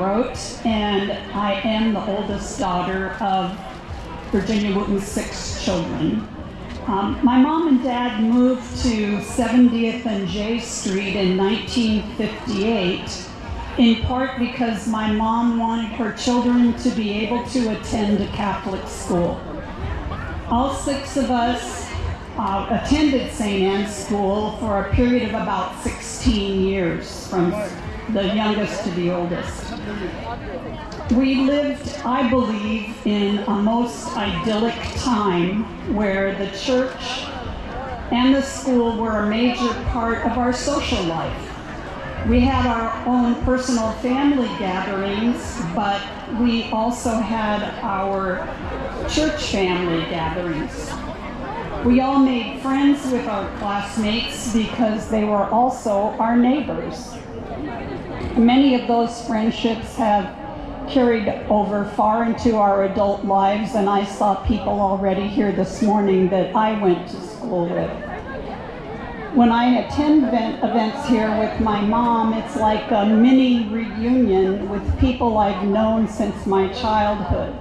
DeGroote, and I am the oldest daughter of Virginia Wooten's 6 children. My mom and dad moved to 70th and J Street in 1958, in part because my mom wanted her children to be able to attend a Catholic school. All 6 of us attended St. Anne's School for a period of about 16 years, from the youngest to the oldest. We lived, I believe, in a most idyllic time where the church and the school were a major part of our social life. We had our own personal family gatherings, but we also had our church family gatherings. We all made friends with our classmates because they were also our neighbors. Many of those friendships have carried over far into our adult lives, and I saw people already here this morning that I went to school with. When I attend events here with my mom, it's like a mini reunion with people I've known since my childhood.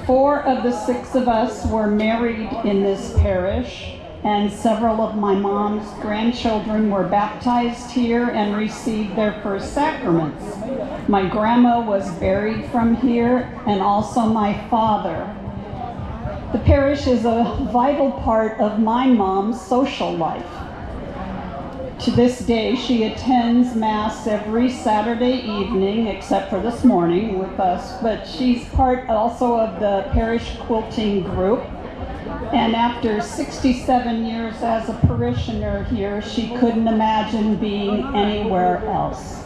4 of the 6 of us were married in this parish, and several of my mom's grandchildren were baptized here and received their first sacraments. My grandma was buried from here, and also my father. The parish is a vital part of my mom's social life. To this day, she attends Mass every Saturday evening, except for this morning with us, but she's part also of the parish quilting group. And after 67 years as a parishioner here, she couldn't imagine being anywhere else.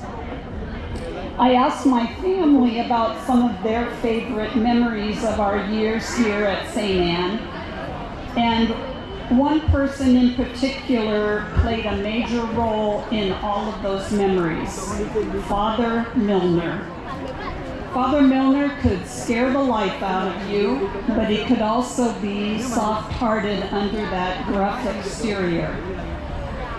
I asked my family about some of their favorite memories of our years here at St. Anne, and one person in particular played a major role in all of those memories: Father Milner. Father Milner could scare the life out of you, but he could also be soft-hearted under that gruff exterior.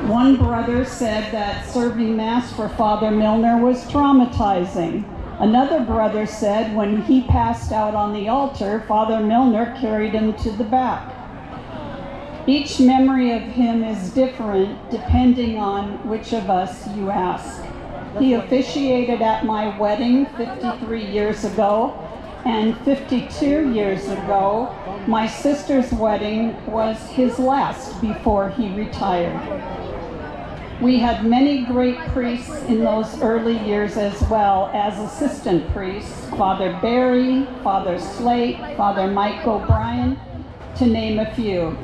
One brother said that serving Mass for Father Milner was traumatizing. Another brother said when he passed out on the altar, Father Milner carried him to the back. Each memory of him is different depending on which of us you ask. He officiated at my wedding 53 years ago, and 52 years ago, my sister's wedding was his last before he retired. We had many great priests in those early years as well as assistant priests: Father Barry, Father Slate, Father Mike O'Brien, to name a few.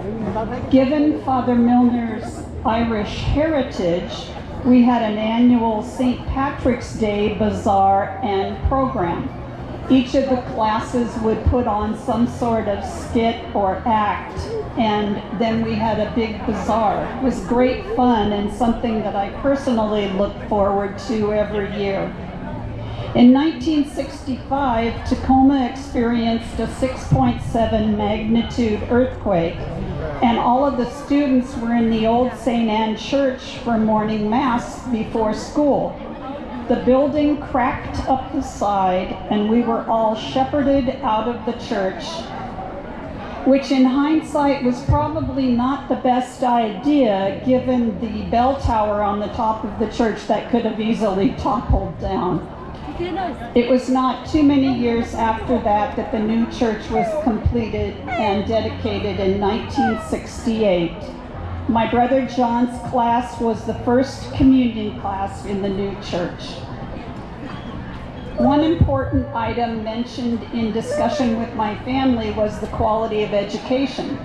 Given Father Milner's Irish heritage, we had an annual St. Patrick's Day bazaar and program. Each of the classes would put on some sort of skit or act, and then we had a big bazaar. It was great fun and something that I personally look forward to every year. In 1965, Tacoma experienced a 6.7 magnitude earthquake, and all of the students were in the old St. Anne Church for morning Mass before school. The building cracked up the side, and we were all shepherded out of the church, which in hindsight was probably not the best idea given the bell tower on the top of the church that could have easily toppled down. It was not too many years after that the new church was completed and dedicated in 1968. My brother John's class was the first communion class in the new church. One important item mentioned in discussion with my family was the quality of education.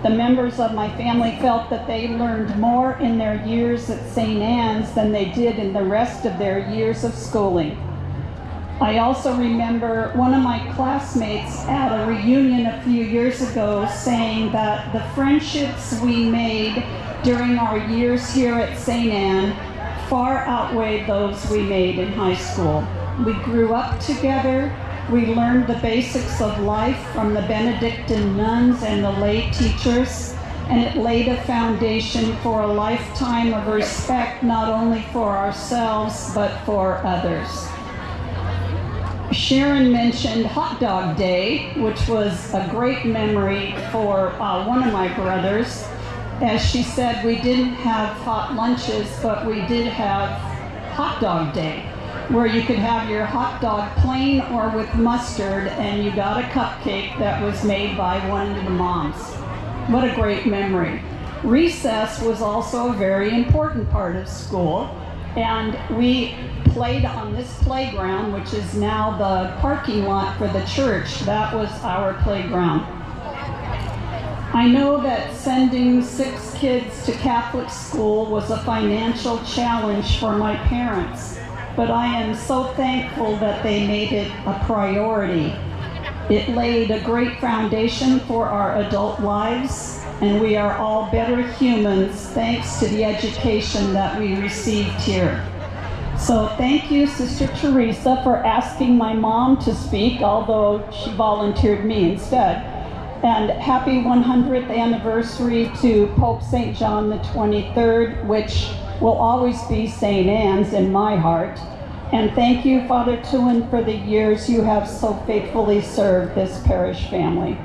The members of my family felt that they learned more in their years at St. Anne's than they did in the rest of their years of schooling. I also remember one of my classmates at a reunion a few years ago saying that the friendships we made during our years here at St. Anne far outweighed those we made in high school. We grew up together, we learned the basics of life from the Benedictine nuns and the lay teachers, and it laid a foundation for a lifetime of respect not only for ourselves but for others. Sharon mentioned Hot Dog Day, which was a great memory for one of my brothers. As she said, we didn't have hot lunches, but we did have Hot Dog Day, where you could have your hot dog plain or with mustard, and you got a cupcake that was made by one of the moms. What a great memory. Recess was also a very important part of school, and we played on this playground, which is now the parking lot for the church. That was our playground. I know that sending 6 kids to Catholic school was a financial challenge for my parents, but I am so thankful that they made it a priority. It laid a great foundation for our adult lives, and we are all better humans thanks to the education that we received here. So thank you, Sister Teresa, for asking my mom to speak, although she volunteered me instead. And happy 100th anniversary to Pope St. John the 23rd, which will always be St. Anne's in my heart. And thank you, Father Tuin, for the years you have so faithfully served this parish family.